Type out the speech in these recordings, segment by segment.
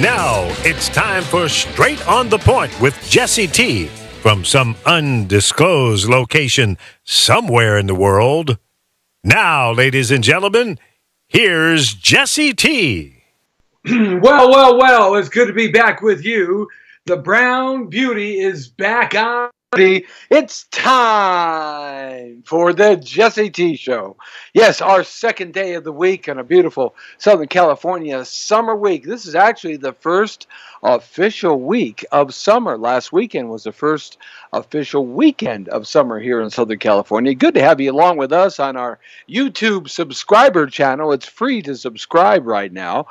Now it's time for Straight on the Point with Jesse T from some undisclosed location somewhere in the world. Now, ladies and gentlemen, here's Jesse T. Well, it's good to be back with you. The Brown Beauty is back on. It's time for the Jesse T Show. Yes, our second day of the week on a beautiful Southern California summer week. This is actually the first official week of summer. Last weekend was the first official weekend of summer here in Southern California. Good to have you along with us on our YouTube subscriber channel. It's free to subscribe right now.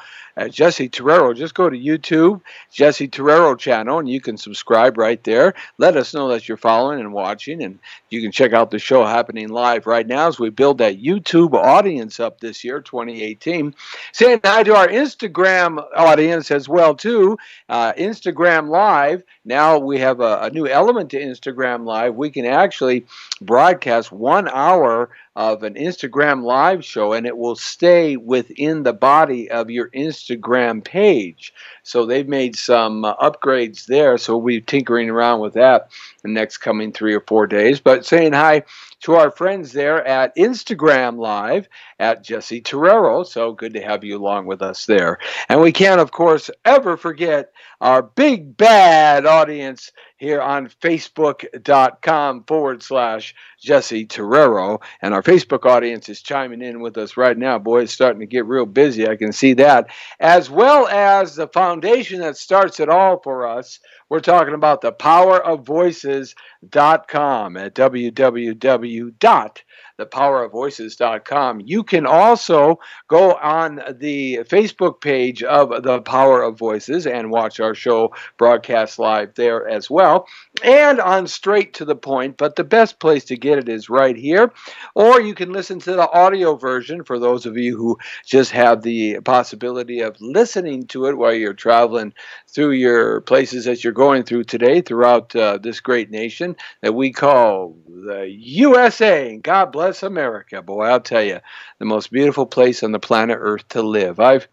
Jesse Terrero, just go to YouTube, Jesse Terrero channel, and you can subscribe right there. Let us know that you're following and watching, and you can check out the show happening live right now as we build that YouTube audience up this year, 2018. Saying hi to our Instagram audience as well, too. Instagram Live. Now we have a new element to Instagram Live. We can actually broadcast 1 hour of an Instagram Live show, and it will stay within the body of your Instagram page. So they've made some upgrades there, so we'll be tinkering around with that the next coming 3 or 4 days. But saying hi to our friends there at Instagram Live at Jesse Terrero. So good to have you along with us there. And we can't, of course, ever forget our big bad audience here on Facebook.com/Jesse Terrero. And our Facebook audience is chiming in with us right now. Boy, it's starting to get real busy. I can see that. As well as the foundation that starts it all for us. We're talking about the powerofvoices.com at www.thepowerofvoices.com. You can also go on the Facebook page of The Power of Voices and watch our show broadcast live there as well, and on Straight to the Point, but the best place to get it is right here, or you can listen to the audio version for those of you who just have the possibility of listening to it while you're traveling through your places that you're going through today throughout this great nation that we call the USA. And God bless America. Boy, I'll tell you, the most beautiful place on the planet Earth to live. I've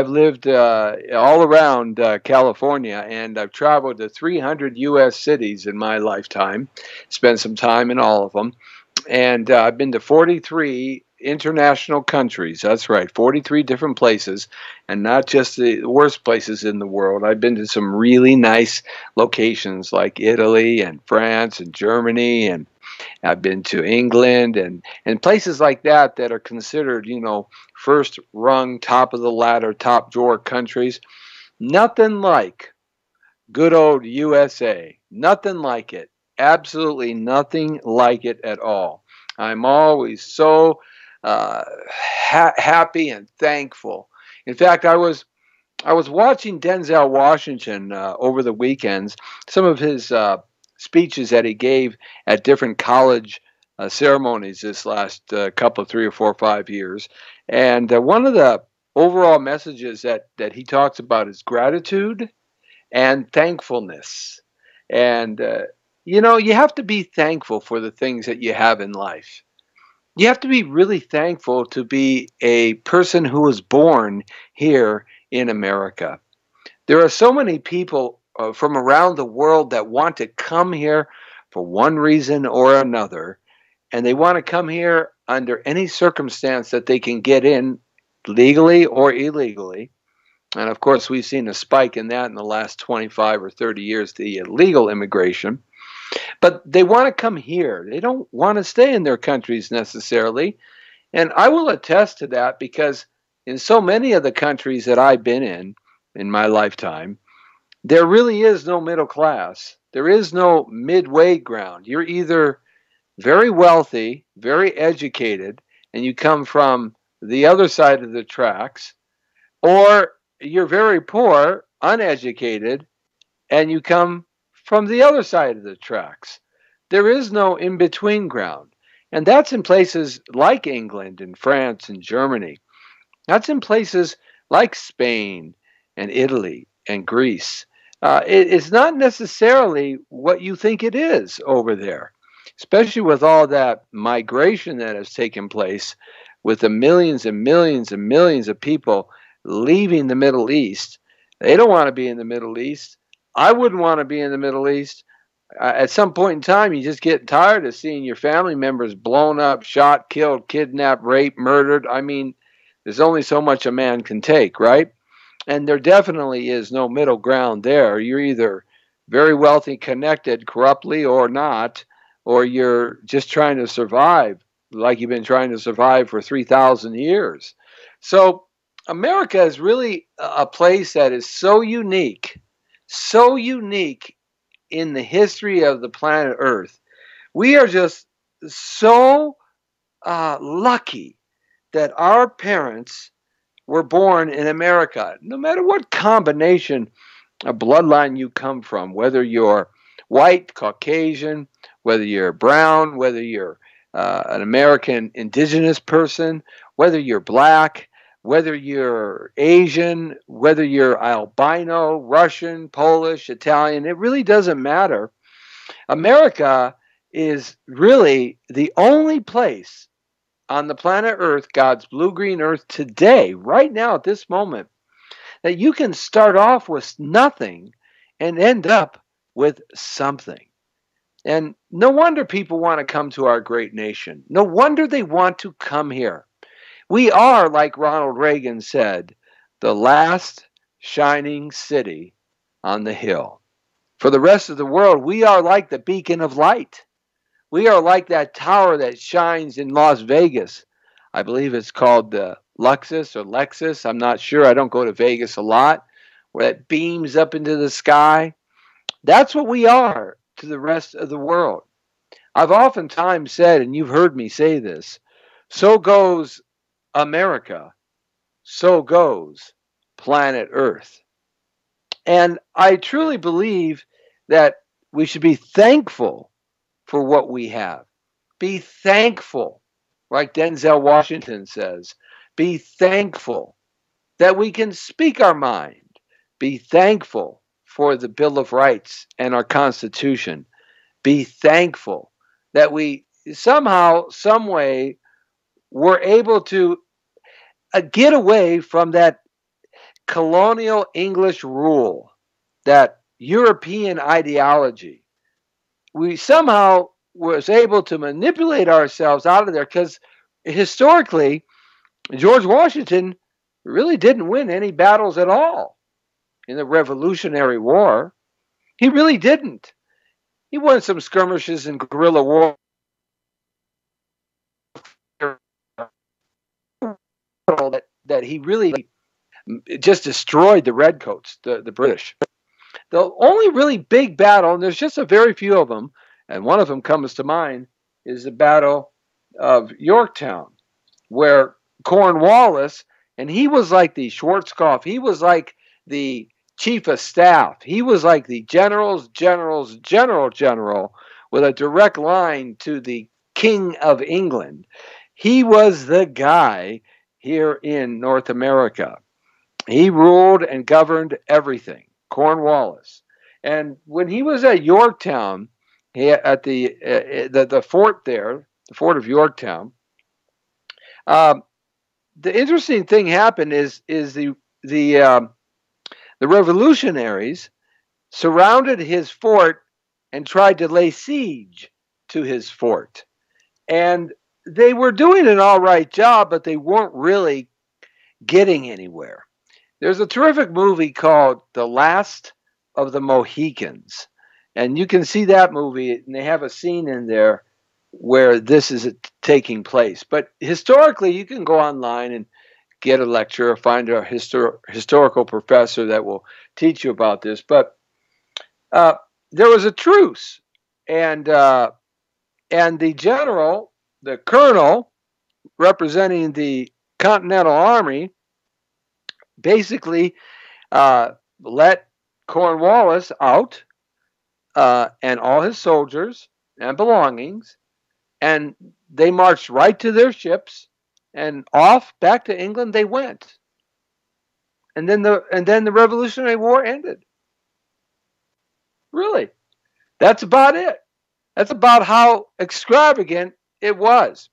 lived all around California, and I've traveled to 300 U.S. cities in my lifetime, spent some time in all of them, and I've been to 43 international countries. That's right, 43 different places, and not just the worst places in the world. I've been to some really nice locations like Italy and France and Germany, and I've been to England and places like that that are considered, first rung, top of the ladder, top drawer countries. Nothing like good old USA. Nothing like it. Absolutely nothing like it at all. I'm always so happy and thankful. In fact, I was watching Denzel Washington over the weekends, some of his speeches that he gave at different college ceremonies this last couple of 3 or 4 or 5 years. And one of the overall messages that he talks about is gratitude and thankfulness. And, you have to be thankful for the things that you have in life. You have to be really thankful to be a person who was born here in America. There are so many people from around the world that want to come here for one reason or another, and they want to come here under any circumstance that they can get in, legally or illegally. And of course, we've seen a spike in that in the last 25 or 30 years, the illegal immigration. But they want to come here. They don't want to stay in their countries necessarily. And I will attest to that because in so many of the countries that I've been in my lifetime, there really is no middle class. There is no midway ground. You're either very wealthy, very educated, and you come from the other side of the tracks, or you're very poor, uneducated, and you come from the other side of the tracks. There is no in-between ground. And that's in places like England and France and Germany. That's in places like Spain and Italy and Greece. It's not necessarily what you think it is over there, especially with all that migration that has taken place with the millions and millions and millions of people leaving the Middle East. They don't want to be in the Middle East. I wouldn't want to be in the Middle East. At some point in time, you just get tired of seeing your family members blown up, shot, killed, kidnapped, raped, murdered. I mean, there's only so much a man can take, right? And there definitely is no middle ground there. You're either very wealthy, connected corruptly or not, or you're just trying to survive like you've been trying to survive for 3,000 years. So America is really a place that is so unique in the history of the planet Earth. We are just so lucky that our parents were born in America. No matter what combination of bloodline you come from, whether you're white, Caucasian, whether you're brown, whether you're an American indigenous person, whether you're black, whether you're Asian, whether you're albino, Russian, Polish, Italian, it really doesn't matter. America is really the only place on the planet Earth, God's blue green earth today, right now at this moment, that you can start off with nothing and end up with something. And no wonder people want to come to our great nation. No wonder they want to come here. We are, like Ronald Reagan said, the last shining city on the hill. For the rest of the world, we are like the beacon of light. We are like that tower that shines in Las Vegas. I believe it's called the Luxus or Lexus. I'm not sure. I don't go to Vegas a lot. Where it beams up into the sky. That's what we are to the rest of the world. I've oftentimes said, and you've heard me say this, so goes America, so goes planet Earth. And I truly believe that we should be thankful for what we have. Be thankful, like Denzel Washington says. Be thankful that we can speak our mind. Be thankful for the Bill of Rights and our Constitution. Be thankful that we somehow, some way, were able to get away from that colonial English rule, that European ideology. We somehow was able to manipulate ourselves out of there because historically, George Washington really didn't win any battles at all in the Revolutionary War. He really didn't. He won some skirmishes and guerrilla war that he really just destroyed the redcoats, the British. The only really big battle, and there's just a very few of them, and one of them comes to mind, is the Battle of Yorktown, where Cornwallis, and he was like the Schwarzkopf, he was like the chief of staff, he was like the general with a direct line to the King of England. He was the guy here in North America. He ruled and governed everything, Cornwallis. And when he was at Yorktown, at the fort there, the fort of Yorktown, the interesting thing happened is the revolutionaries surrounded his fort and tried to lay siege to his fort. And they were doing an all right job, but they weren't really getting anywhere. There's a terrific movie called The Last of the Mohicans. And you can see that movie, and they have a scene in there where this is taking place. But historically, you can go online and get a lecture or find a historical professor that will teach you about this. But there was a truce, and the general, the colonel, representing the Continental Army, basically let Cornwallis out and all his soldiers and belongings, and they marched right to their ships and off back to England they went. And then the Revolutionary War ended. Really. That's about it. That's about how extravagant it was.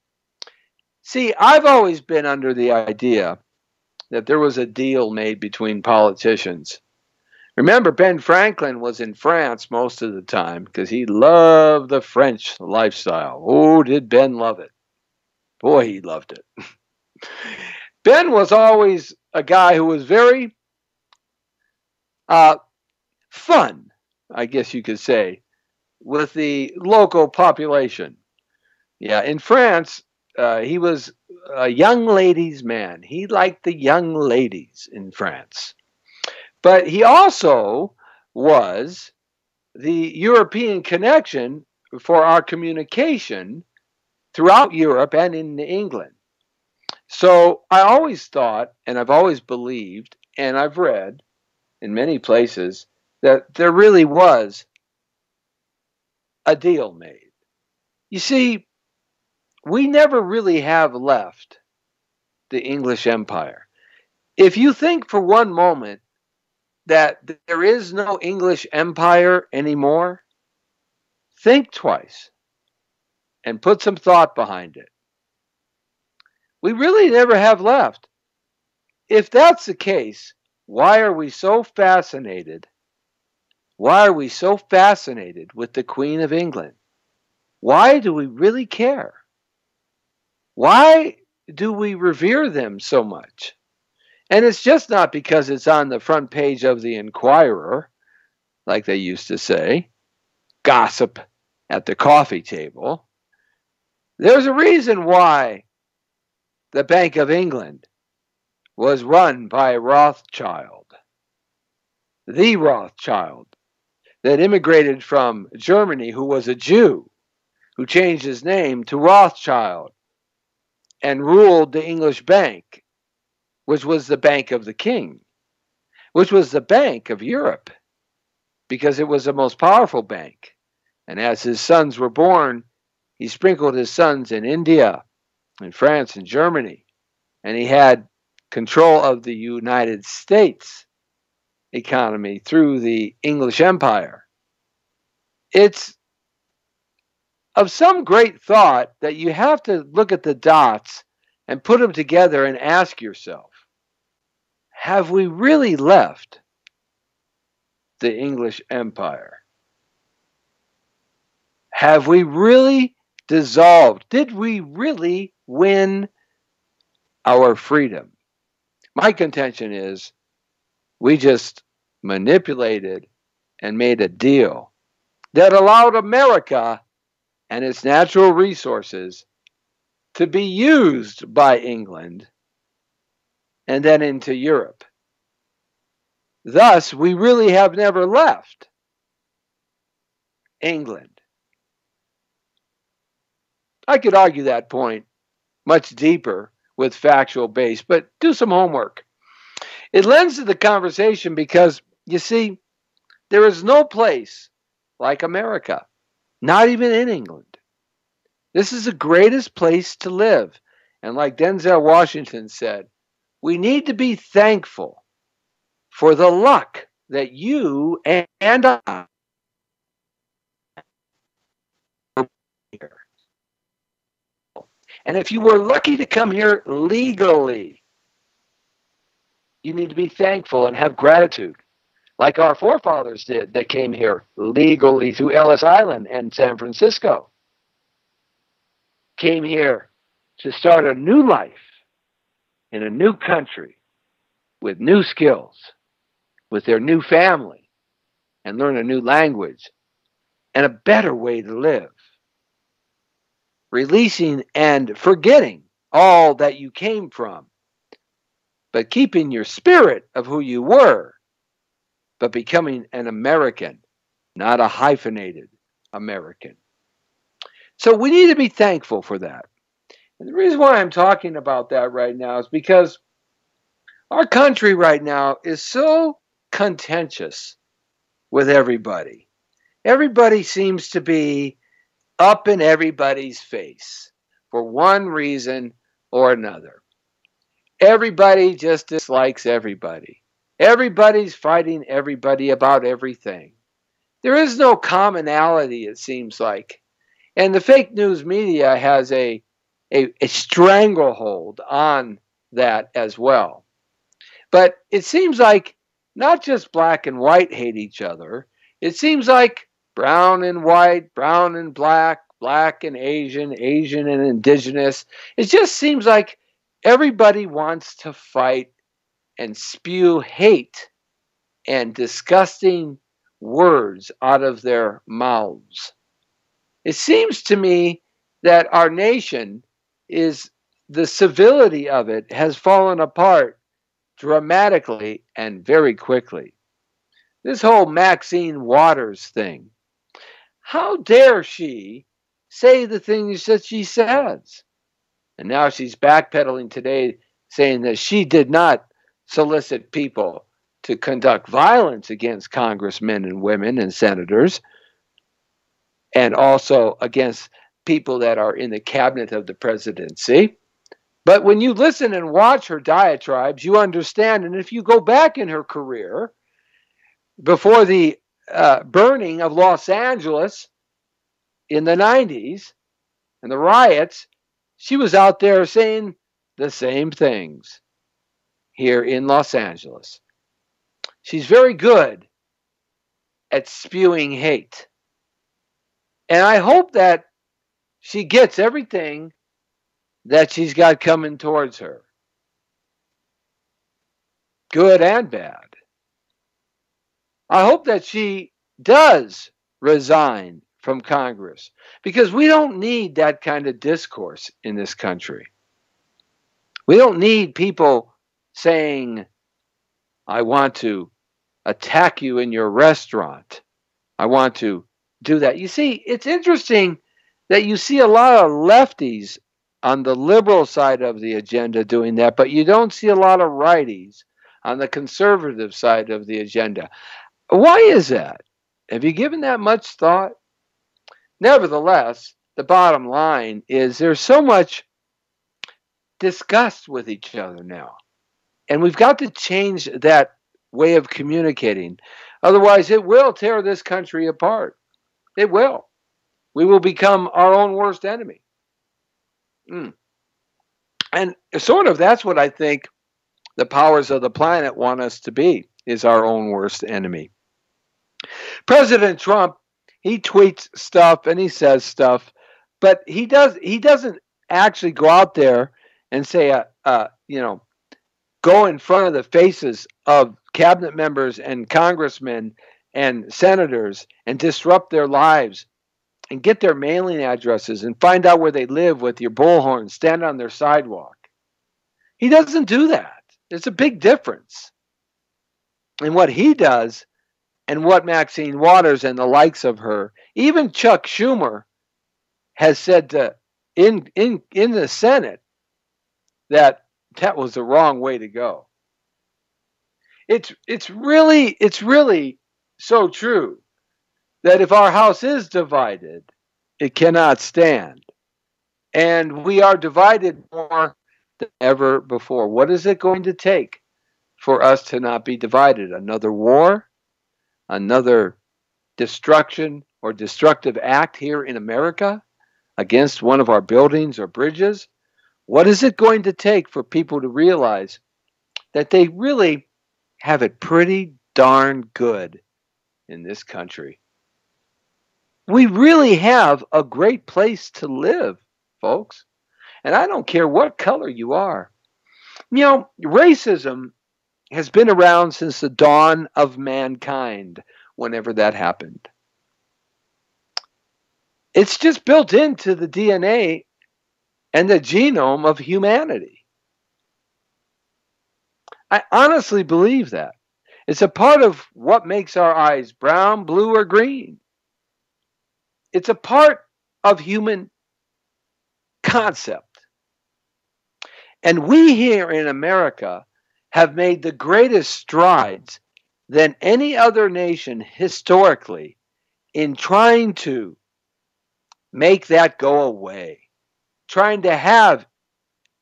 See, I've always been under the idea that there was a deal made between politicians Remember, Ben Franklin was in France most of the time because he loved the French lifestyle. Oh, did Ben love it? Boy, he loved it. Ben was always a guy who was very fun, I guess you could say, with the local population. Yeah, in France, he was a young ladies' man. He liked the young ladies in France. But he also was the European connection for our communication throughout Europe and in England. So I always thought, and I've always believed, and I've read in many places, that there really was a deal made. You see, we never really have left the English Empire. If you think for one moment that there is no English Empire anymore, think twice and put some thought behind it. We really never have left. If that's the case, why are we so fascinated? Why are we so fascinated with the Queen of England? Why do we really care? Why do we revere them so much? And it's just not because it's on the front page of the Inquirer, like they used to say, gossip at the coffee table. There's a reason why the Bank of England was run by Rothschild, the Rothschild that immigrated from Germany, who was a Jew, who changed his name to Rothschild and ruled the English bank, which was the Bank of the King, which was the Bank of Europe, because it was the most powerful bank. And as his sons were born, he sprinkled his sons in India, in France, and Germany, and he had control of the United States economy through the English Empire. It's of some great thought that you have to look at the dots and put them together and ask yourself, have we really left the English Empire? Have we really dissolved? Did we really win our freedom? My contention is we just manipulated and made a deal that allowed America and its natural resources to be used by England and then into Europe. Thus, we really have never left England. I could argue that point much deeper with factual base, but do some homework. It lends to the conversation because, you see, there is no place like America, not even in England. This is the greatest place to live. And like Denzel Washington said, we need to be thankful for the luck that you and I are here. And if you were lucky to come here legally, you need to be thankful and have gratitude, like our forefathers did that came here legally through Ellis Island and San Francisco. Came here to start a new life in a new country with new skills, with their new family, and learn a new language and a better way to live. Releasing and forgetting all that you came from, but keeping your spirit of who you were, but becoming an American, not a hyphenated American. So we need to be thankful for that. And the reason why I'm talking about that right now is because our country right now is so contentious with everybody. Everybody seems to be up in everybody's face for one reason or another. Everybody just dislikes everybody. Everybody's fighting everybody about everything. There is no commonality, it seems like. And the fake news media has a stranglehold on that as well. But it seems like not just black and white hate each other. It seems like brown and white, brown and black, black and Asian, Asian and indigenous. It just seems like everybody wants to fight and spew hate and disgusting words out of their mouths. It seems to me that our nation is, the civility of it has fallen apart dramatically and very quickly. This whole Maxine Waters thing. How dare she say the things that she says? And now she's backpedaling today saying that she did not solicit people to conduct violence against congressmen and women and senators, and also against people that are in the cabinet of the presidency. But when you listen and watch her diatribes, you understand. And if you go back in her career, before the burning of Los Angeles in the 90s and the riots, she was out there saying the same things here in Los Angeles. She's very good at spewing hate. And I hope that she gets everything that she's got coming towards her, good and bad. I hope that she does resign from Congress, because we don't need that kind of discourse in this country. We don't need people saying, I want to attack you in your restaurant. I want to do that. You see, it's interesting that you see a lot of lefties on the liberal side of the agenda doing that, but you don't see a lot of righties on the conservative side of the agenda. Why is that? Have you given that much thought? Nevertheless, the bottom line is there's so much disgust with each other now. And we've got to change that way of communicating. Otherwise, it will tear this country apart. It will. We will become our own worst enemy. And sort of that's what I think the powers of the planet want us to be, is our own worst enemy. President Trump, he tweets stuff and he says stuff, but he doesn't actually go out there and say, go in front of the faces of cabinet members and congressmen and senators and disrupt their lives and get their mailing addresses and find out where they live with your bullhorn, stand on their sidewalk. He doesn't do that. There's a big difference in what he does and what Maxine Waters and the likes of her, even Chuck Schumer, has said in the Senate that was the wrong way to go. It's really so true that if our house is divided, it cannot stand. And we are divided more than ever before. What is it going to take for us to not be divided? Another war? Another destruction or destructive act here in America against one of our buildings or bridges? What is it going to take for people to realize that they really have it pretty darn good in this country? We really have a great place to live, folks. And I don't care what color you are. You know, racism has been around since the dawn of mankind, whenever that happened. It's just built into the DNA and the genome of humanity. I honestly believe that. It's a part of what makes our eyes brown, blue, or green. It's a part of human concept. And we here in America have made the greatest strides than any other nation historically in trying to make that go away, trying to have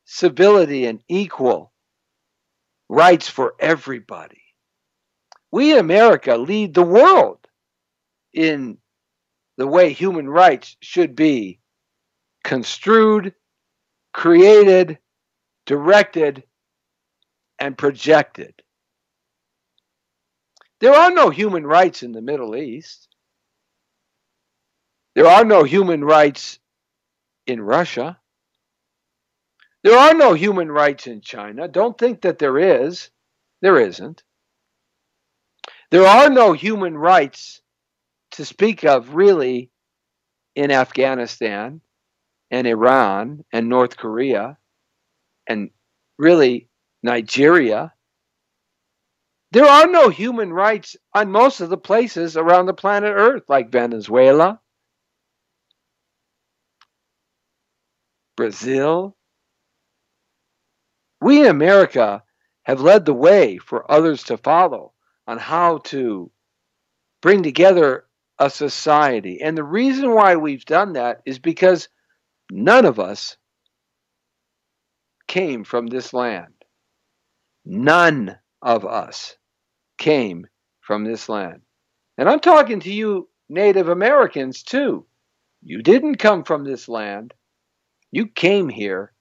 civility and equal rights for everybody. We in America lead the world in the way human rights should be construed, created, directed, and projected. There are no human rights in the Middle East. There are no human rights in Russia. There are no human rights in China. Don't think that there is. There isn't. There are no human rights to speak of, really, in Afghanistan and Iran and North Korea and really Nigeria. There are no human rights on most of the places around the planet Earth, like Venezuela, Brazil. We in America have led the way for others to follow on how to bring together a society. And the reason why we've done that is because none of us came from this land. None of us came from this land. And I'm talking to you Native Americans too. You didn't come from this land. You came here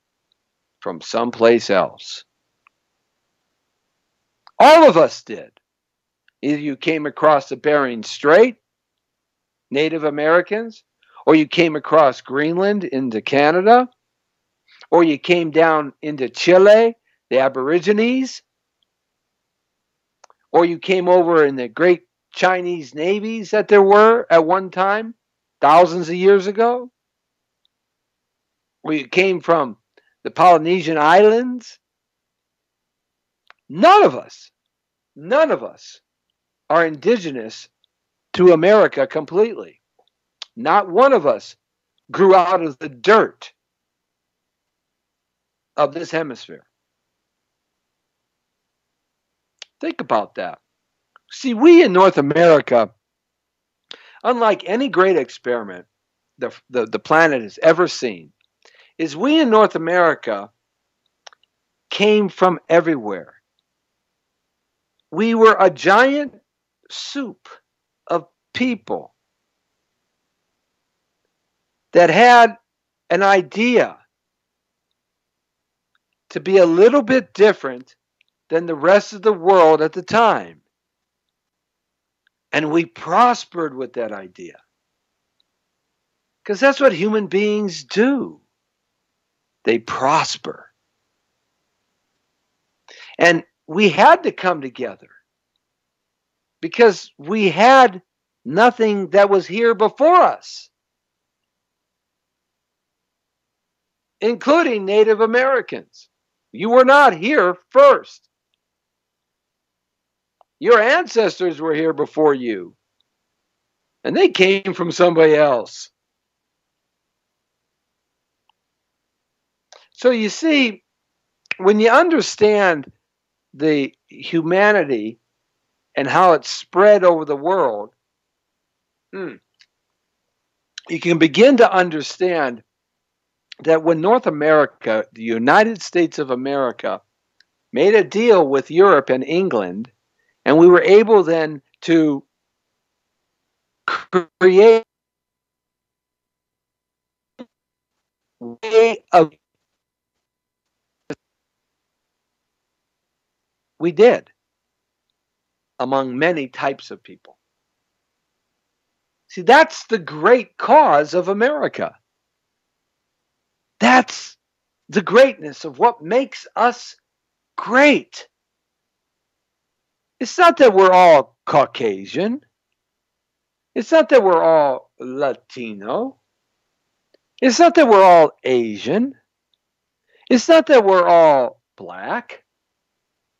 from someplace else. All of us did. Either you came across the Bering Strait, Native Americans, or you came across Greenland into Canada, or you came down into Chile, the Aborigines, or you came over in the great Chinese navies that there were at one time, thousands of years ago, or you came from the Polynesian Islands. None of us are indigenous to America completely. Not one of us grew out of the dirt of this hemisphere. Think about that. See, we in North America, unlike any great experiment the planet has ever seen, is we in North America came from everywhere. We were a giant soup of people that had an idea to be a little bit different than the rest of the world at the time. And we prospered with that idea. Because that's what human beings do. They prosper. And we had to come together because we had nothing that was here before us, including Native Americans. You were not here first. Your ancestors were here before you, and they came from somebody else. So you see, when you understand the humanity and how it spread over the world, you can begin to understand that when North America, the United States of America, made a deal with Europe and England, and we were able then to create a way of, we did, among many types of people. See, that's the great cause of America. That's the greatness of what makes us great. It's not that we're all Caucasian. It's not that we're all Latino. It's not that we're all Asian. It's not that we're all black.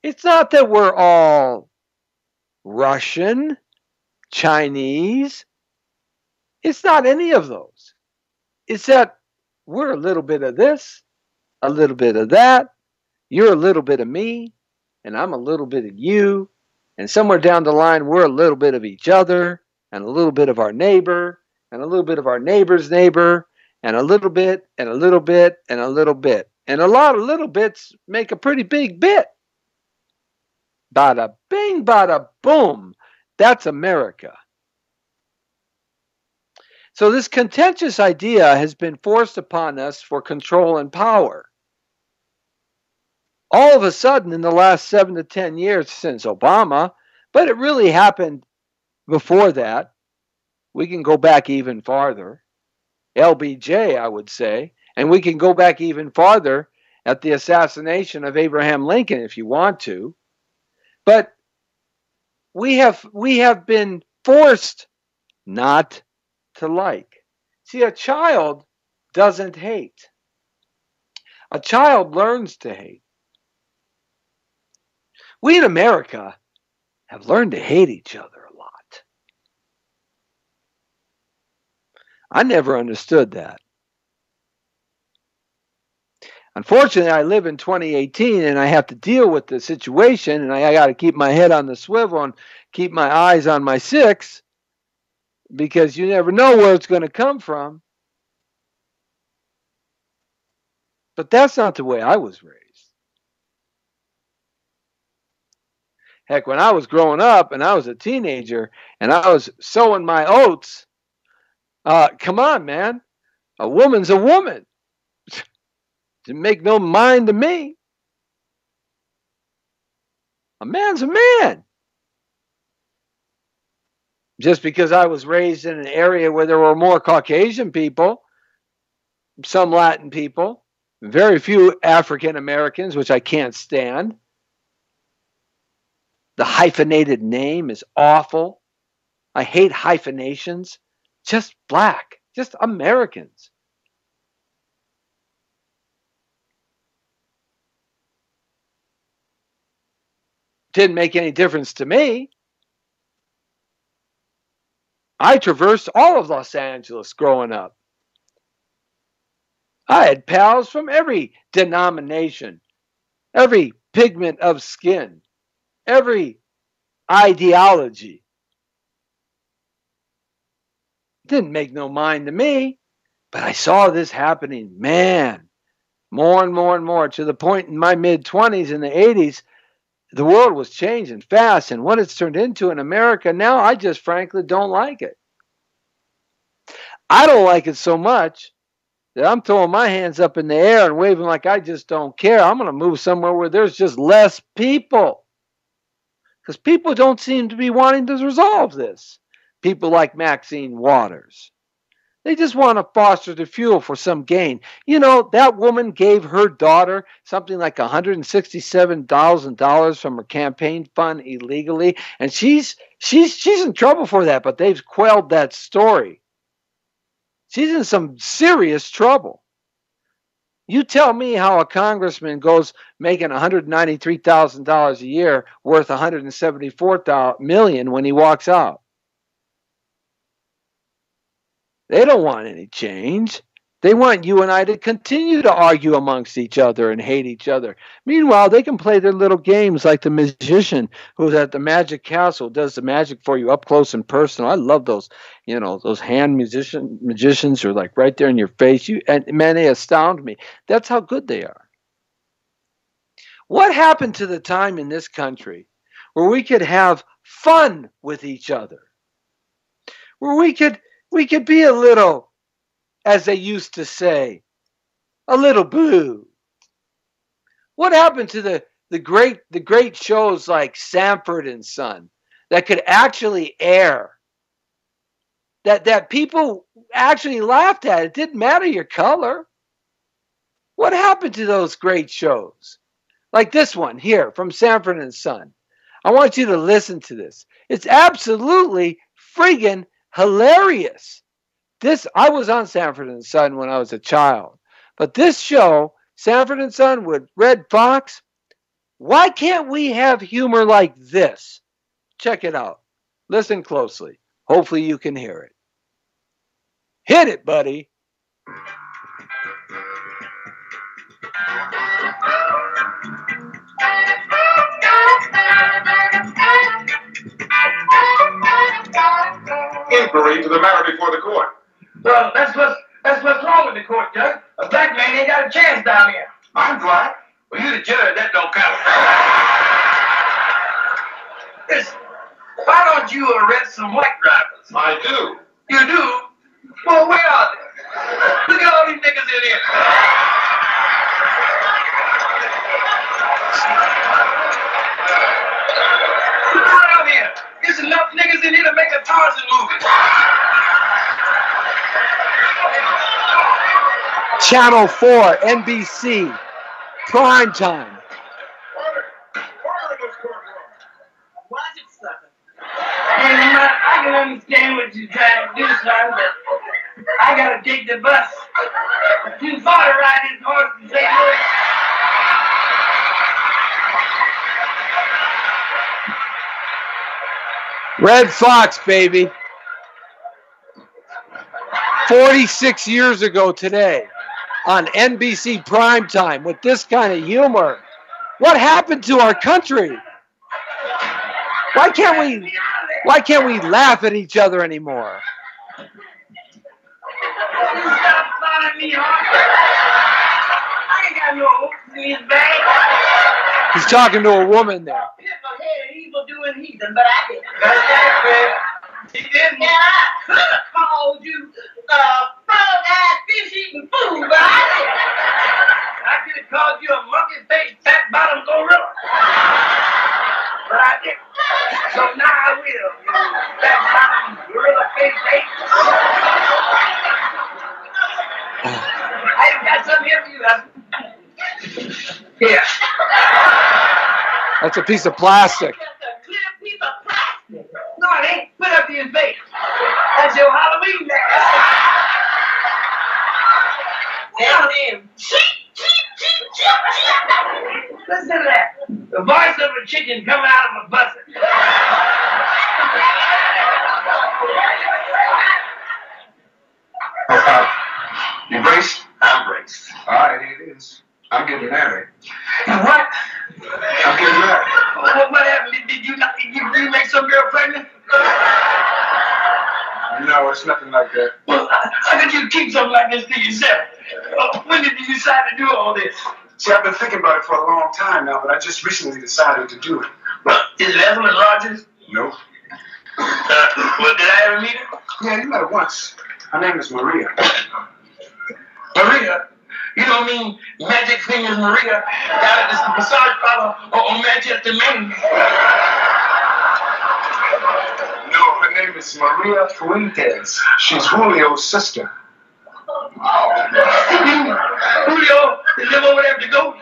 It's not that we're all Russian, Chinese. It's not any of those. It's that we're a little bit of this, a little bit of that. You're a little bit of me, and I'm a little bit of you. And somewhere down the line, we're a little bit of each other, and a little bit of our neighbor, and a little bit of our neighbor's neighbor, and a little bit, and a little bit, and a little bit. And a lot of little bits make a pretty big bit. Bada bing, bada boom. That's America. So this contentious idea has been forced upon us for control and power. All of a sudden, in the last 7 to 10 years since Obama, But it really happened before that. We can go back even farther. LBJ, I would say. And we can go back even farther at the assassination of Abraham Lincoln if you want to. But we have been forced not to like. See, a child doesn't hate. A child learns to hate. We in America have learned to hate each other a lot. I never understood that. Unfortunately, I live in 2018 and I have to deal with the situation, and I got to keep my head on the swivel and keep my eyes on my six, because you never know where it's going to come from. But that's not the way I was raised. Heck, when I was growing up and I was a teenager and I was sowing my oats, come on, man. A woman's a woman. Didn't make no mind to me. A man's a man. Just because I was raised in an area where there were more Caucasian people, some Latin people, very few African Americans, which I can't stand. The hyphenated name is awful. I hate hyphenations. Just black, just Americans. Didn't make any difference to me. I traversed all of Los Angeles growing up. I had pals from every denomination, every pigment of skin, every ideology. Didn't make no mind to me, but I saw this happening, man, more and more and more, to the point in my mid-20s, in the 80s, the world was changing fast, and what it's turned into in America now, I just frankly don't like it. I don't like it so much that I'm throwing my hands up in the air and waving like I just don't care. I'm going to move somewhere where there's just less people. Because people don't seem to be wanting to resolve this. People like Maxine Waters. They just want to foster the fuel for some gain. You know, that woman gave her daughter something like $167,000 from her campaign fund illegally, and she's in trouble for that, but they've quelled that story. She's in some serious trouble. You tell me how a congressman goes making $193,000 a year worth $174 million when he walks out. They don't want any change. They want you and I to continue to argue amongst each other and hate each other. Meanwhile, they can play their little games like the magician who's at the Magic Castle, does the magic for you up close and personal. I love those, those hand magicians who are like right there in your face. And man, they astound me. That's how good they are. What happened to the time in this country where we could have fun with each other? Where we could be a little, as they used to say, a little blue. What happened to the great shows like Sanford and Son that could actually air? That people actually laughed at. It didn't matter your color. What happened to those great shows? Like this one here from Sanford and Son. I want you to listen to this. It's absolutely friggin' hilarious. I was on Sanford and Son when I was a child. But this show, Sanford and Son with Red Fox, why can't we have humor like this? Check it out. Listen closely. Hopefully you can hear it. Hit it, buddy. Inquiry to the matter before the court. Well, that's what's wrong with the court, Judge. A black man ain't got a chance down here. I'm black. Well, you the judge. That don't count. Listen, why don't you arrest some white drivers? I do. You do? Well, where are they? Look at all these niggas in here. Look around here. niggas in here to make a Tarzan movie. Channel 4, NBC, prime time. Watch it, sucker. I can understand what you're trying to do, son, but I gotta take the bus. It's too far to ride this horse to St. Louis. Red Fox, baby. 46 years ago today on NBC primetime with this kind of humor. What happened to our country? Why can't we laugh at each other anymore? Stop following me, I ain't got no hooks in his bag. He's talking to a woman there. Hit my head, evil doing heathen, but I didn't. That's right, man. He didn't. Yeah, I could have called you frog-eyed, fish-eating fool, but I didn't. I could have called you a monkey-faced, fat-bottom gorilla. But I didn't. So now I will, you fat-bottom, gorilla-faced ape. I got something here for you, husband. Here. That's a piece of plastic. That's a clear piece of plastic. No, it ain't. Put up to your face. That's your Halloween mask. Down in. Listen to that. The voice of a chicken coming out of a buzzard. You braced? I'm braced. All right, here it is. I'm getting married. What? I'm getting married. What happened? Did you make some girl pregnant? No, it's nothing like that. Well, how could you keep something like this to yourself? When did you decide to do all this? See, I've been thinking about it for a long time now, but I just recently decided to do it. Well, is it Evelyn Rogers? No. Well, did I ever meet her? Yeah, you met her once. Her name is Maria. Maria? You don't mean Magic Fingers Maria down at this massage parlor on Manchester, Maine? No, her name is Maria Fuentes. She's Julio's sister. Julio, they live over there at the goat.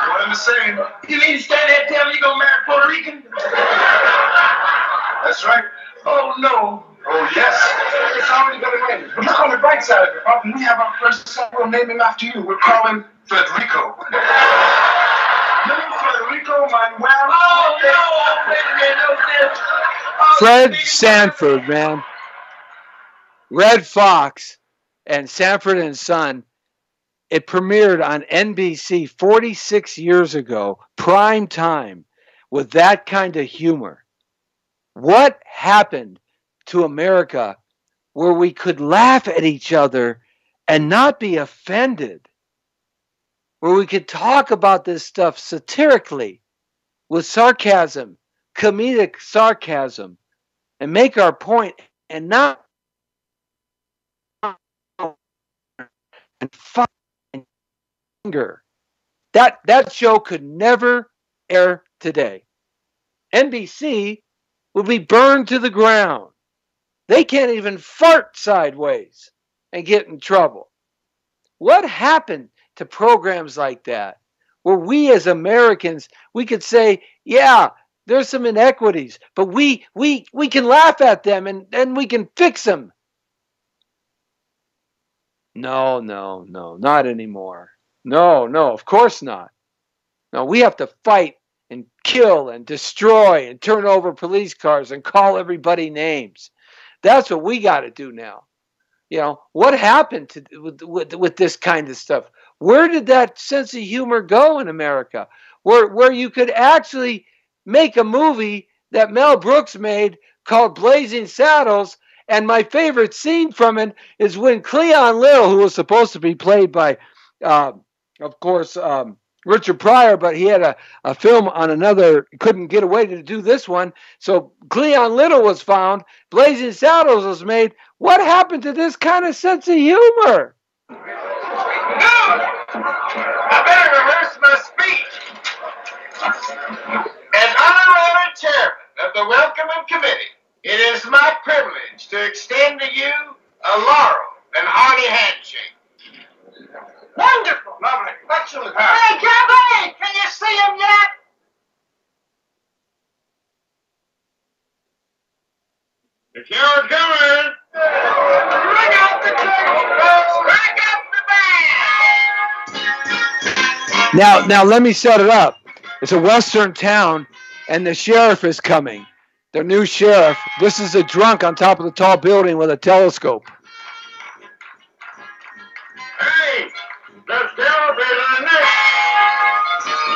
What I'm saying? You mean stand there and tell me you're going to marry Puerto Rican? That's right. Oh, no. Oh, yes. It's already been arranged. But look on the bright side of it, Bob. When we have our first son, we'll name him after you. We'll call him Federico. Little Federico Manuel. Oh, no. Wait a minute. No, no. Oh, Fred Sanford, man. Red Fox and Sanford and Son. It premiered on NBC 46 years ago, prime time, with that kind of humor. What happened to America where we could laugh at each other and not be offended? Where we could talk about this stuff satirically, with sarcasm, comedic sarcasm, and make our point and not and find anger. That show could never air today. NBC would be burned to the ground. They can't even fart sideways and get in trouble. What happened to programs like that, where we as Americans, we could say, yeah, there's some inequities, but we can laugh at them and we can fix them. No, not anymore. No, of course not. No, we have to fight and kill and destroy and turn over police cars and call everybody names. That's what we got to do now. You know, what happened to with this kind of stuff? Where did that sense of humor go in America? Where you could actually make a movie that Mel Brooks made called Blazing Saddles, and my favorite scene from it is when Cleon Little, who was supposed to be played by, of course, Richard Pryor, but he had a film on another, couldn't get away to do this one. So Cleon Little was found. Blazing Saddles was made. What happened to this kind of sense of humor? I better rehearse my speech. As honorary chairman of of the Welcoming Committee, it is my privilege to extend to you a laurel and hearty handshake. Wonderful. Lovely. Excellent. Hey, Gabby, can you see him yet? If you're coming, ring out the jingle bells, ring up the band. Now let me set it up. It's a western town, and the sheriff is coming. Their new sheriff. This is a drunk on top of the tall building with a telescope. Hey, the sheriff is in there.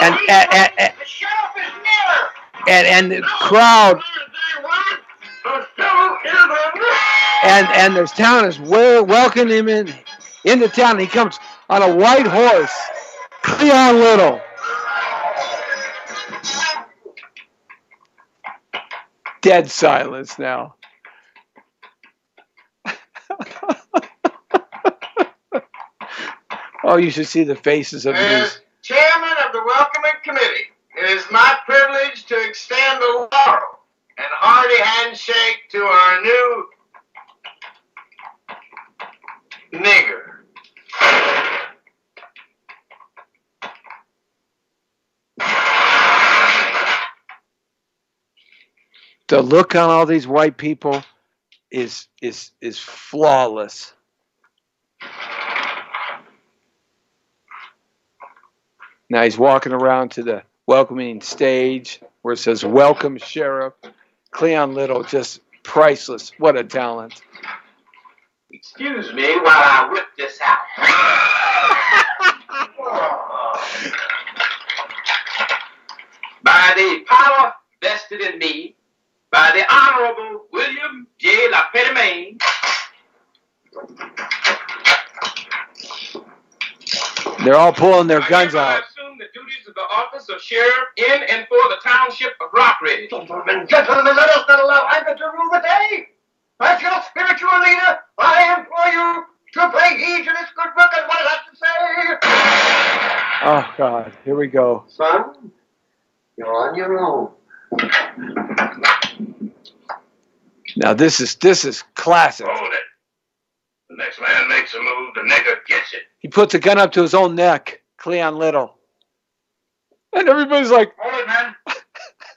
And The sheriff is near. and the crowd The sheriff is in there. and this town is welcoming him into town. He comes on a white horse, Cleon Little. Dead silence now. Oh, you should see the faces of these. As chairman of the Welcoming Committee, it is my privilege to extend a laurel and hearty handshake to our new nigger. The look on all these white people is flawless. Now he's walking around to the welcoming stage where it says "Welcome, Sheriff." Cleon Little, just priceless. What a talent. Excuse me while I whip this out. By the power vested in me by the Honorable William J. LaPetite, They're all pulling their guns out. I assume the duties of the office of sheriff in and for the township of Rockridge. Gentlemen, let us not allow anger to rule the day. As your spiritual leader, I implore you to pay heed to this good book and what it has to say. Oh God, here we go. Son, you're on your own. Now this is classic. Hold it. The next man makes a move, the nigger gets it. He puts a gun up to his own neck, Cleon Little. And everybody's like, Hold it, man.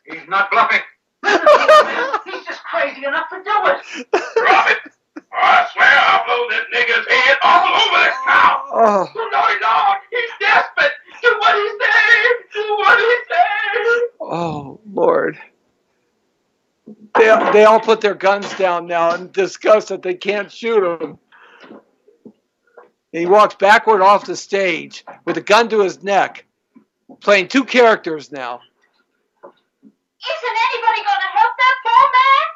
He's not bluffing. He's just crazy enough to do it. Drop it. Or I swear I'll blow that nigger's head all over this town. oh, Lord, he's desperate. Do what he says. Do what he says. oh Lord. They all put their guns down now and discuss that they can't shoot him. And he walks backward off the stage with a gun to his neck, playing two characters now. Isn't anybody going to help that poor man?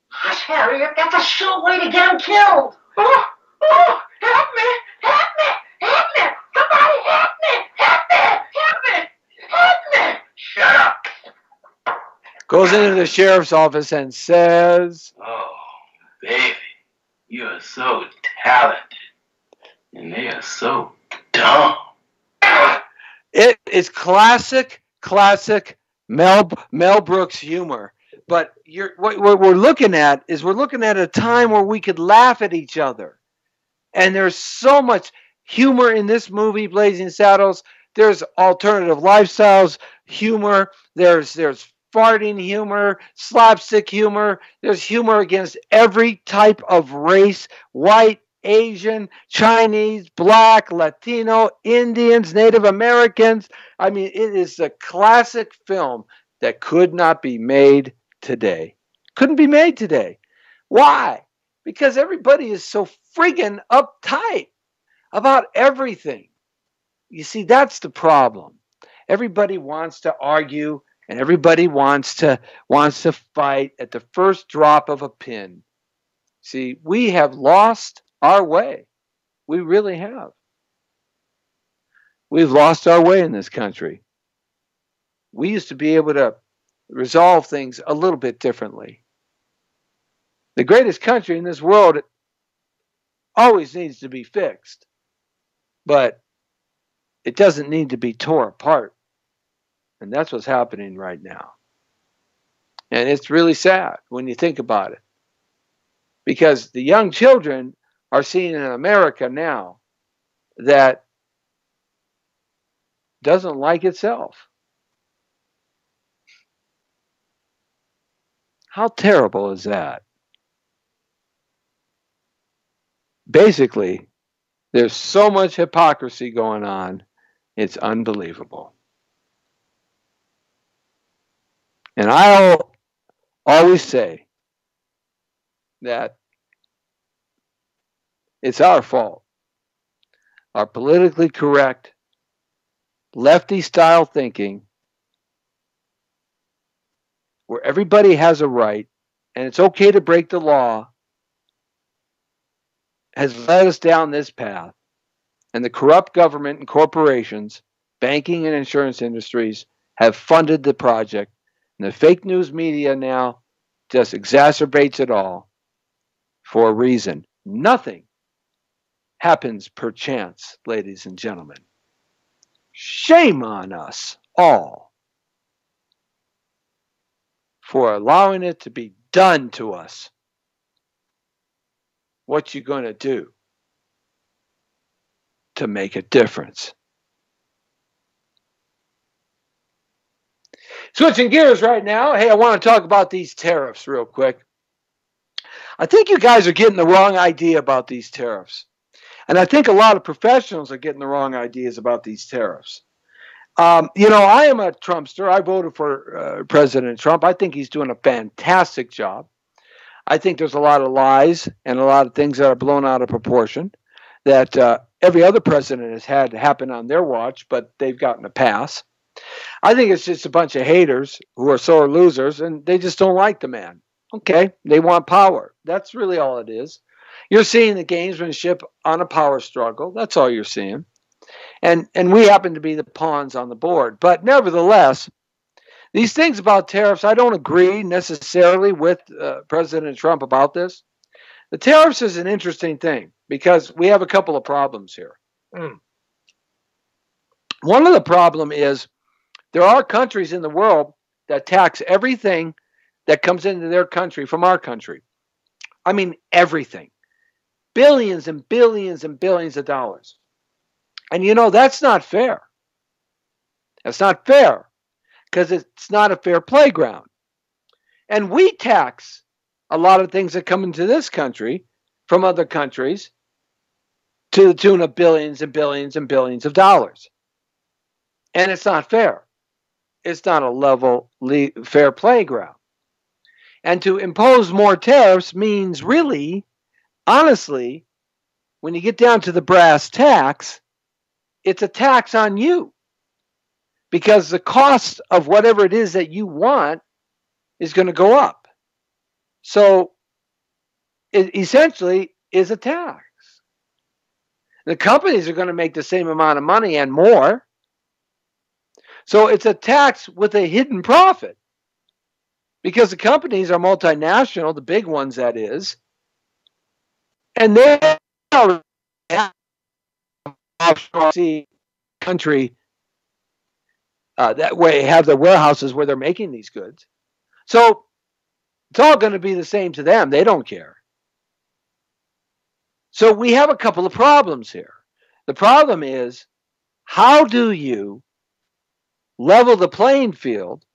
Hush, Harriet. That's a sure way to get him killed. Oh, help me. Help me. Help me. Somebody help me. Help me. Help me. Help me. Shut up. Goes into the sheriff's office and says, Oh, baby, you are so talented, and they are so dumb. it is classic Mel Brooks humor. But what we're looking at is a time where we could laugh at each other. And there's so much humor in this movie, Blazing Saddles. There's alternative lifestyles humor. There's farting humor, slapstick humor. There's humor against every type of race: white, Asian, Chinese, black, Latino, Indians, Native Americans. I mean, it is a classic film that could not be made today. Couldn't be made today. Why? Because everybody is so friggin' uptight about everything. You see, that's the problem. Everybody wants to argue, and everybody wants to fight at the first drop of a pin. See, we have lost our way. We really have. We've lost our way in this country. We used to be able to resolve things a little bit differently. The greatest country in this world always needs to be fixed, but it doesn't need to be tore apart. And that's what's happening right now. And it's really sad when you think about it. Because the young children are seeing an America now that doesn't like itself. How terrible is that? Basically, there's so much hypocrisy going on, it's unbelievable. And I'll always say that it's our fault. Our politically correct, lefty style thinking, where everybody has a right and it's okay to break the law, has led us down this path. And the corrupt government and corporations, banking and insurance industries have funded the project. And the fake news media now just exacerbates it all for a reason. Nothing happens per chance, ladies and gentlemen. Shame on us all for allowing it to be done to us. What you going to do to make a difference? Switching gears right now. Hey, I want to talk about these tariffs real quick. I think you guys are getting the wrong idea about these tariffs. And I think a lot of professionals are getting the wrong ideas about these tariffs. I am a Trumpster. I voted for President Trump. I think he's doing a fantastic job. I think there's a lot of lies and a lot of things that are blown out of proportion that every other president has had happen on their watch, but they've gotten a pass. I think it's just a bunch of haters who are sore losers, and they just don't like the man. Okay, they want power. That's really all it is. You're seeing the gamesmanship on a power struggle. That's all you're seeing. And we happen to be the pawns on the board. But nevertheless, these things about tariffs, I don't agree necessarily with President Trump about this. The tariffs is an interesting thing because we have a couple of problems here. One of the problem is there are countries in the world that tax everything that comes into their country from our country. I mean, everything. Billions and billions and billions of dollars. And that's not fair. That's not fair because it's not a fair playground. And we tax a lot of things that come into this country from other countries to the tune of billions and billions and billions of dollars. And it's not fair. It's not a level, fair playground. And to impose more tariffs means really, honestly, when you get down to the brass tacks, it's a tax on you. Because the cost of whatever it is that you want is going to go up. So it essentially is a tax. The companies are going to make the same amount of money and more. So it's a tax with a hidden profit. Because the companies are multinational, the big ones that is, and they are offshore country that way have the warehouses where they're making these goods. So it's all going to be the same to them. They don't care. So we have a couple of problems here. The problem is, how do you level the playing field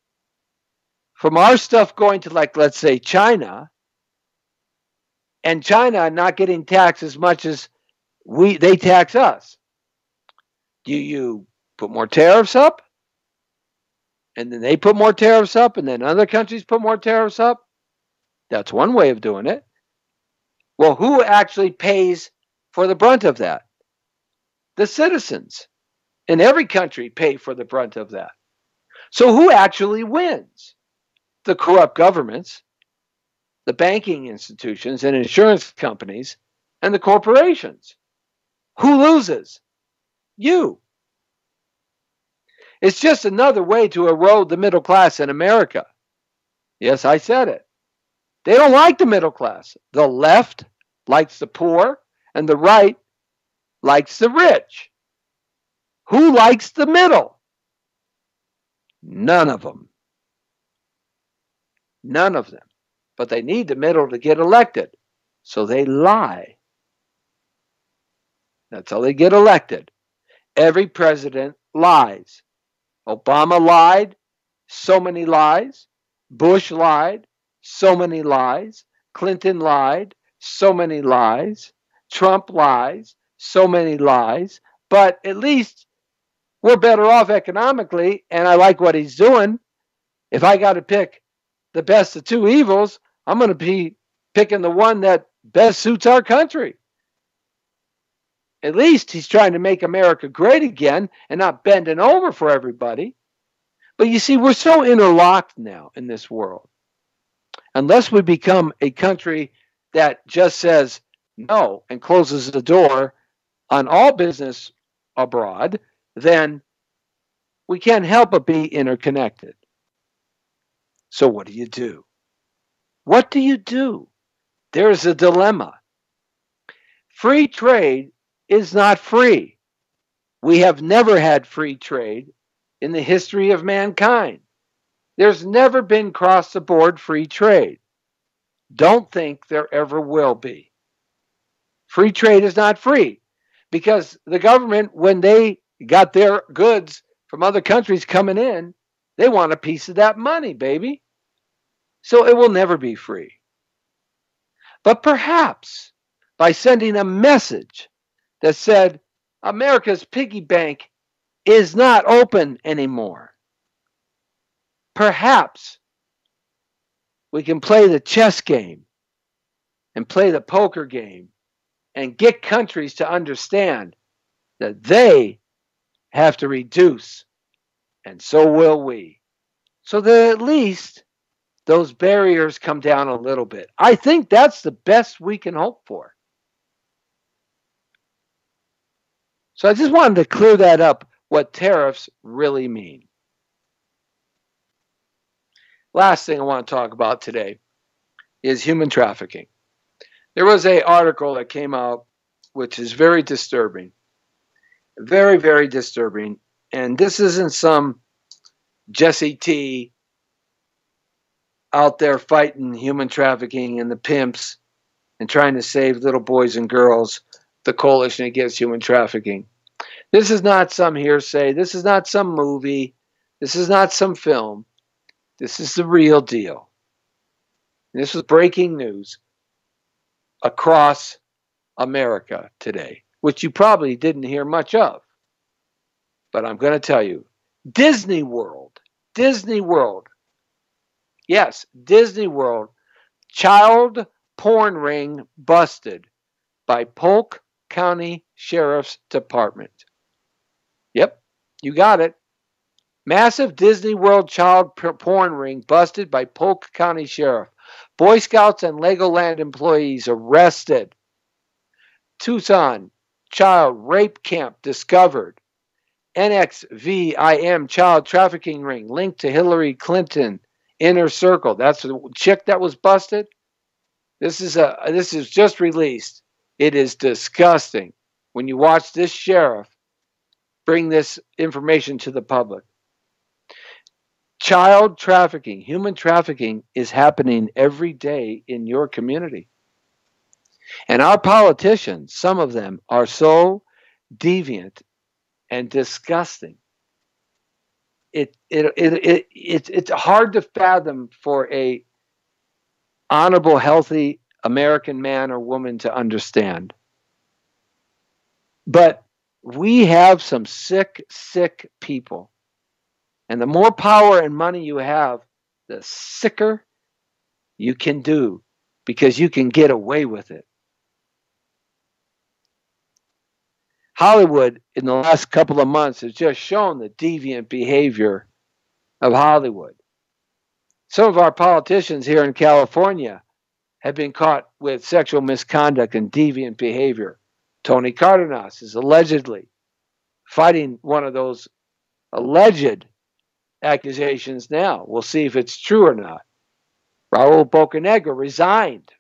from our stuff going to, like, let's say China, and China not getting taxed as much as they tax us? Do you put more tariffs up? And then they put more tariffs up, and then other countries put more tariffs up? That's one way of doing it. Well, who actually pays for the brunt of that? The citizens in every country pay for the brunt of that. So who actually wins? The corrupt governments, the banking institutions and insurance companies, and the corporations. Who loses? You. It's just another way to erode the middle class in America. Yes, I said it. They don't like the middle class. The left likes the poor, and the right likes the rich. Who likes the middle? None of them. None of them. But they need the middle to get elected. So they lie. That's how they get elected. Every president lies. Obama lied. So many lies. Bush lied. So many lies. Clinton lied. So many lies. Trump lies. So many lies. But at least we're better off economically, and I like what he's doing. If I got to pick the best of two evils, I'm going to be picking the one that best suits our country. At least he's trying to make America great again and not bending over for everybody. But you see, we're so interlocked now in this world. Unless we become a country that just says no and closes the door on all business abroad, then we can't help but be interconnected. So what do? What do you do? There's a dilemma. Free trade is not free. We have never had free trade in the history of mankind. There's never been cross-the-board free trade. Don't think there ever will be. Free trade is not free because the government, when they got their goods from other countries coming in, they want a piece of that money, baby. So it will never be free. But perhaps by sending a message that said America's piggy bank is not open anymore, perhaps we can play the chess game and play the poker game and get countries to understand that they have to reduce, and so will we. So that at least those barriers come down a little bit. I think that's the best we can hope for. So I just wanted to clear that up, what tariffs really mean. Last thing I want to talk about today is human trafficking. There was an article that came out which is very disturbing. Very, very disturbing. And this isn't some Jesse T out there fighting human trafficking and the pimps and trying to save little boys and girls, the coalition against human trafficking. This is not some hearsay. This is not some movie. This is not some film. This is the real deal. And this was breaking news across America today, which you probably didn't hear much of. But I'm going to tell you, Disney World, yes, Disney World, child porn ring busted by Polk County Sheriff's Department. Yep, you got it. Massive Disney World child porn ring busted by Polk County Sheriff. Boy Scouts and Legoland employees arrested. Tucson child rape camp discovered. NXVIM child trafficking ring linked to Hillary Clinton inner circle. That's the chick that was busted. This is just released. It is disgusting when you watch this sheriff bring this information to the public. Child trafficking, human trafficking is happening every day in your community. And our politicians, some of them, are so deviant and disgusting. It's hard to fathom for a honorable, healthy American man or woman to understand. But we have some sick people. And the more power and money you have, the sicker you can do because you can get away with it. Hollywood, in the last couple of months, has just shown the deviant behavior of Hollywood. Some of our politicians here in California have been caught with sexual misconduct and deviant behavior. Tony Cardenas is allegedly fighting one of those alleged accusations now. We'll see if it's true or not. Raul Bocanegra resigned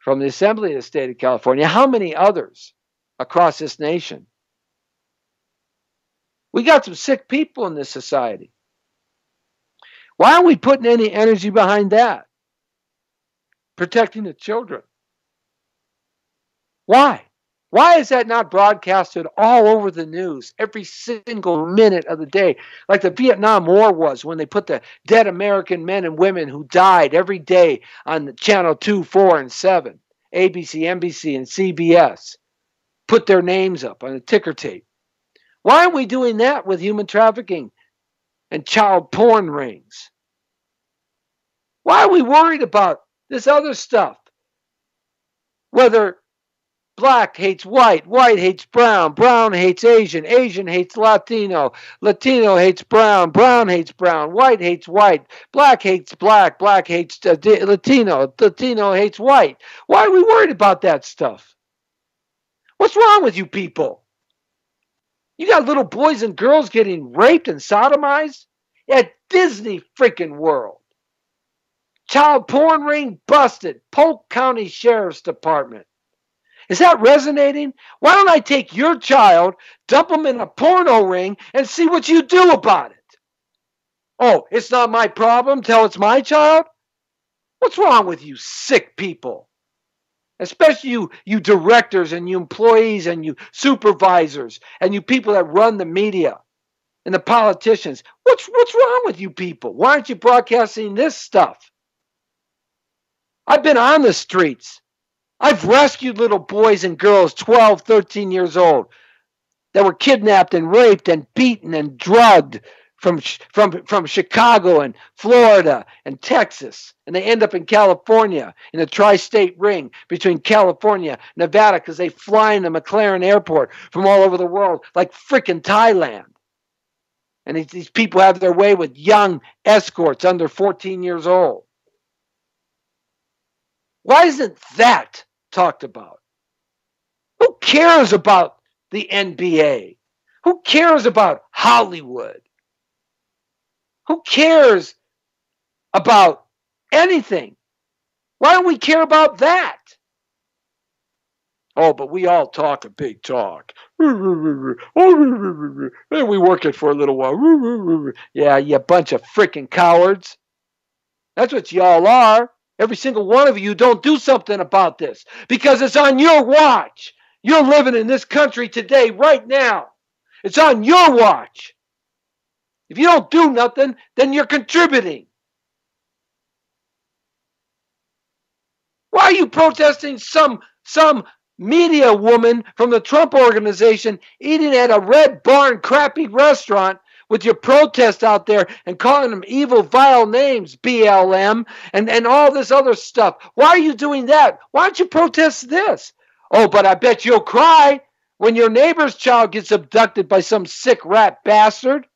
from the Assembly of the State of California. How many others across this nation? We got some sick people in this society. Why aren't we putting any energy behind that? Protecting the children. Why? Why is that not broadcasted all over the news every single minute of the day, like the Vietnam War was, when they put the dead American men and women who died every day on the Channel 2, 4, and 7, ABC, NBC, and CBS, put their names up on a ticker tape? Why aren't we doing that with human trafficking and child porn rings? Why are we worried about this other stuff? Whether black hates white, white hates brown, brown hates Asian, Asian hates Latino, Latino hates brown, brown hates brown, white hates white, black hates black, black hates Latino, Latino hates white. Why are we worried about that stuff? What's wrong with you people? You got little boys and girls getting raped and sodomized at Disney freaking World. Child porn ring busted, Polk County Sheriff's Department. Is that resonating? Why don't I take your child, dump them in a porno ring, and see what you do about it? Oh, it's not my problem till it's my child? What's wrong with you sick people? Especially you directors and you employees and you supervisors and you people that run the media and the politicians. What's wrong with you people? Why aren't you broadcasting this stuff? I've been on the streets. I've rescued little boys and girls, 12, 13 years old, that were kidnapped and raped and beaten and drugged from Chicago and Florida and Texas. And they end up in California, in the tri-state ring between California, Nevada, because they fly into McLaren Airport from all over the world like frickin' Thailand. And these people have their way with young escorts under 14 years old. Why isn't that talked about? Who cares about the NBA? Who cares about Hollywood? Who cares about anything? Why don't we care about that? Oh, but we all talk a big talk. Hey, we work it for a little while. Yeah, you bunch of freaking cowards. That's what y'all are. Every single one of you don't do something about this because it's on your watch. You're living in this country today, right now. It's on your watch. If you don't do nothing, then you're contributing. Why are you protesting some media woman from the Trump organization eating at a Red Barn crappy restaurant with your protest out there and calling them evil, vile names, BLM, and all this other stuff? Why are you doing that? Why don't you protest this? Oh, but I bet you'll cry when your neighbor's child gets abducted by some sick rat bastard.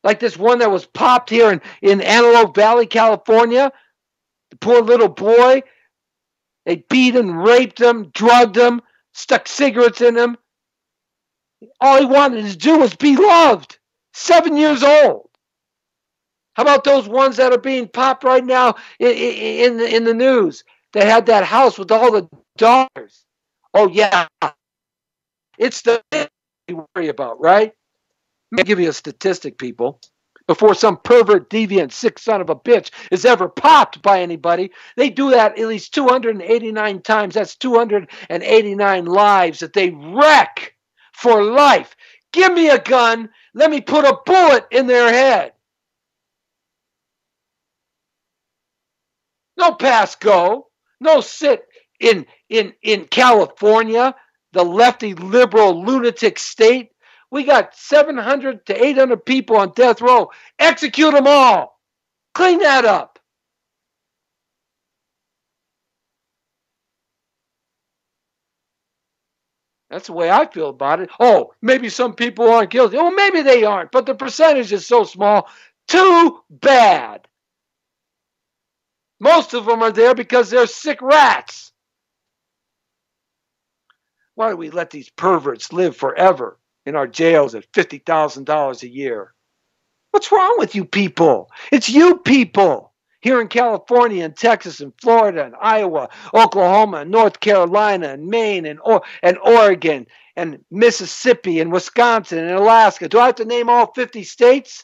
Like this one that was popped here in Antelope Valley, California. The poor little boy. They beat him, raped him, drugged him, stuck cigarettes in him. All he wanted to do was be loved. 7 years old. How about those ones that are being popped right now in the news? They had that house with all the daughters. Oh, yeah. It's the thing you worry about, right? Let me give you a statistic, people. Before some pervert, deviant, sick son of a bitch is ever popped by anybody, they do that at least 289 times. That's 289 lives that they wreck for life. Give me a gun. Let me put a bullet in their head. No pass go. No sit in California, the lefty liberal lunatic state. We got 700 to 800 people on death row. Execute them all. Clean that up. That's the way I feel about it. Oh, maybe some people aren't guilty. Oh, maybe they aren't, but the percentage is so small. Too bad. Most of them are there because they're sick rats. Why do we let these perverts live forever in our jails at $50,000 a year? What's wrong with you people? It's you people here in California and Texas and Florida and Iowa, Oklahoma and North Carolina and Maine and Oregon and Mississippi and Wisconsin and Alaska. Do I have to name all 50 states?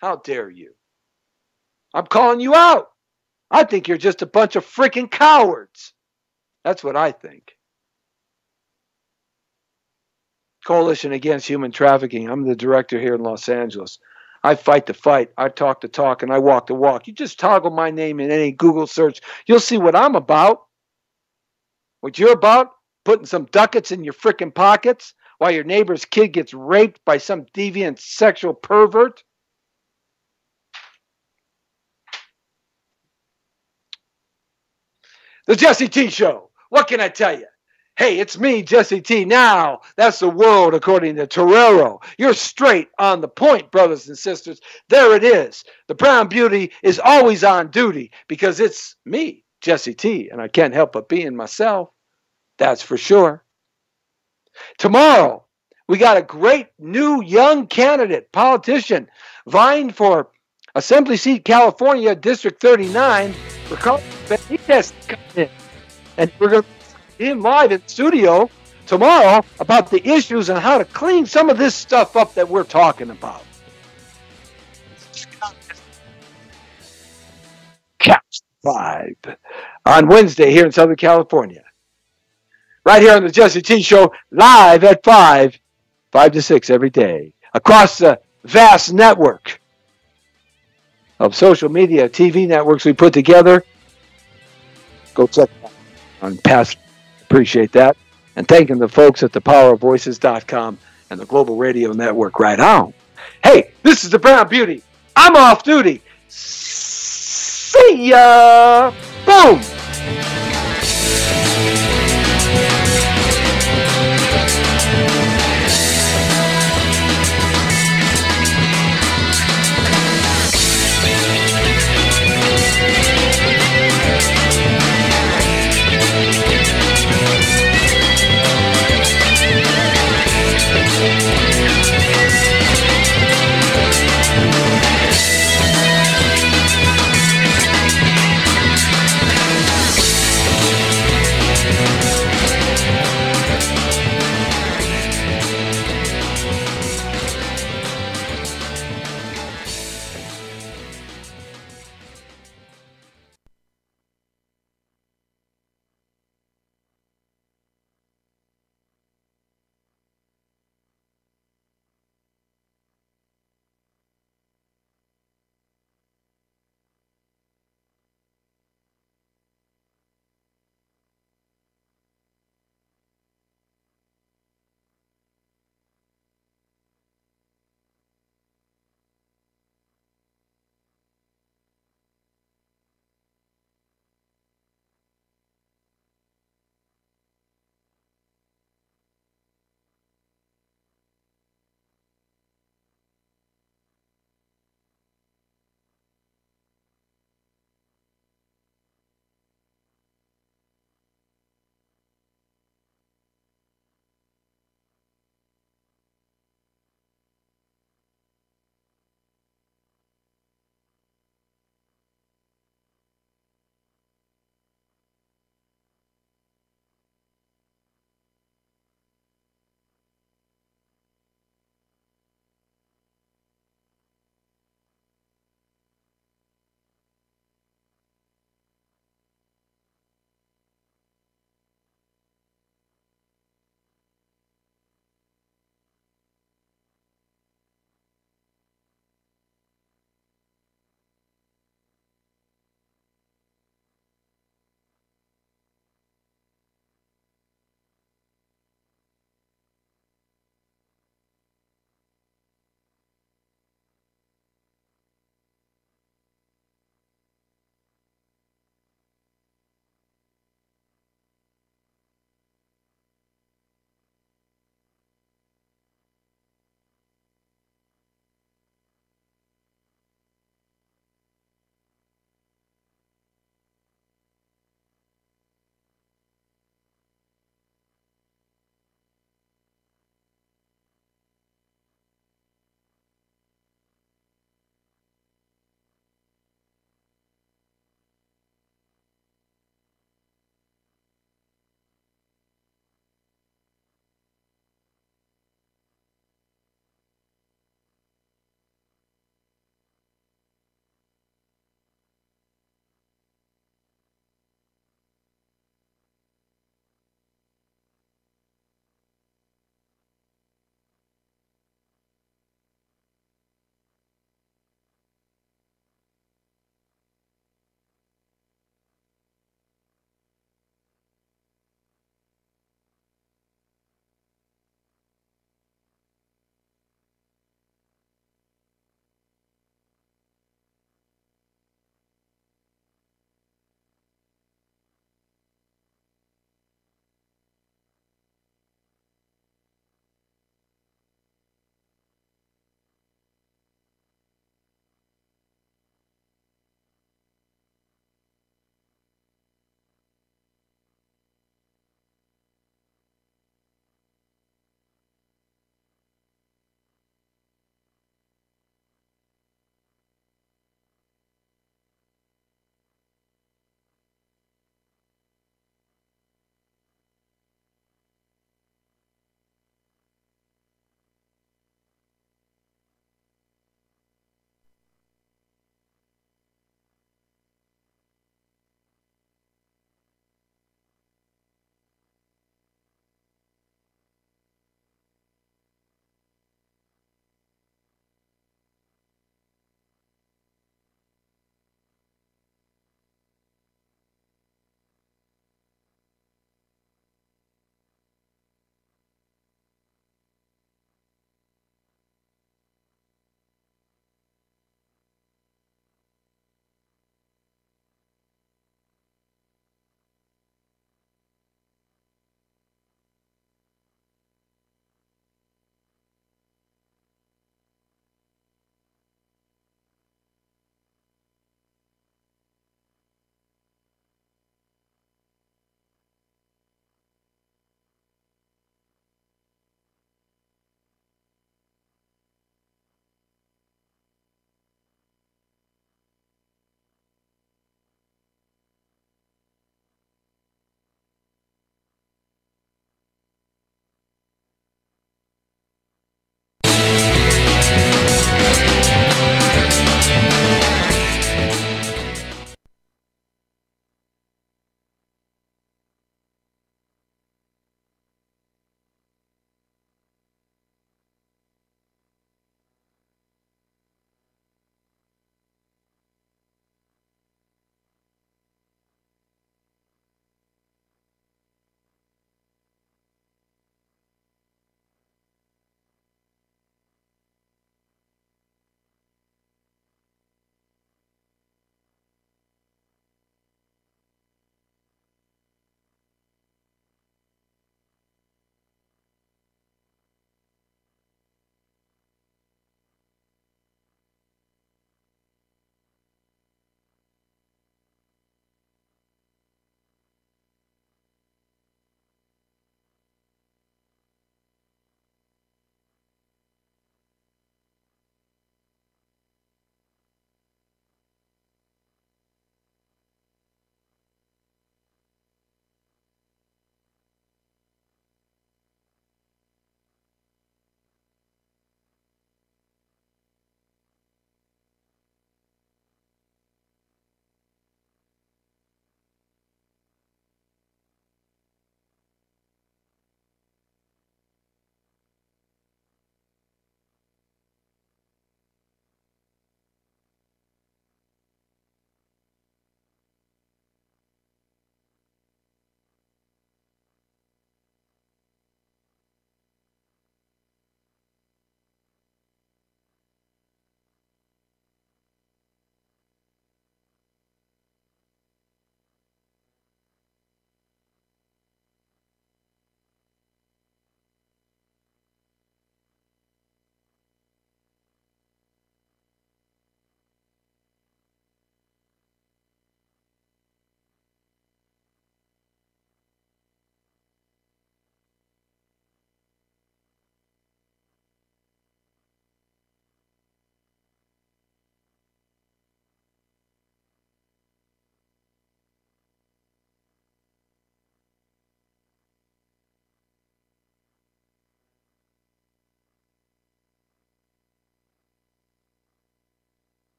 How dare you? I'm calling you out. I think you're just a bunch of freaking cowards. That's what I think. Coalition Against Human Trafficking. I'm the director here in Los Angeles. I fight the fight. I talk the talk, and I walk the walk. You just toggle my name in any Google search. You'll see what I'm about. What you're about? Putting some ducats in your freaking pockets while your neighbor's kid gets raped by some deviant sexual pervert? The Jesse T Show. What can I tell you? Hey, it's me, Jesse T. Now, that's the world according to Torero. You're straight on the point, brothers and sisters. There it is. The Brown Beauty is always on duty because it's me, Jesse T., and I can't help but being myself. That's for sure. Tomorrow, we got a great new young candidate, politician, vying for Assembly Seat California, District 39. We're calling Benitez to come in. And we're going to be in live in the studio tomorrow about the issues and how to clean some of this stuff up that we're talking about. Catch 5 on Wednesday here in Southern California. Right here on the Jesse T Show, live at 5 to 6 every day. Across the vast network of social media, TV networks we put together. Go check it out on past. Appreciate that. And thanking the folks at thepowerofvoices.com and the Global Radio Network right on. Hey, this is the Brown Beauty. I'm off duty. See ya. Boom.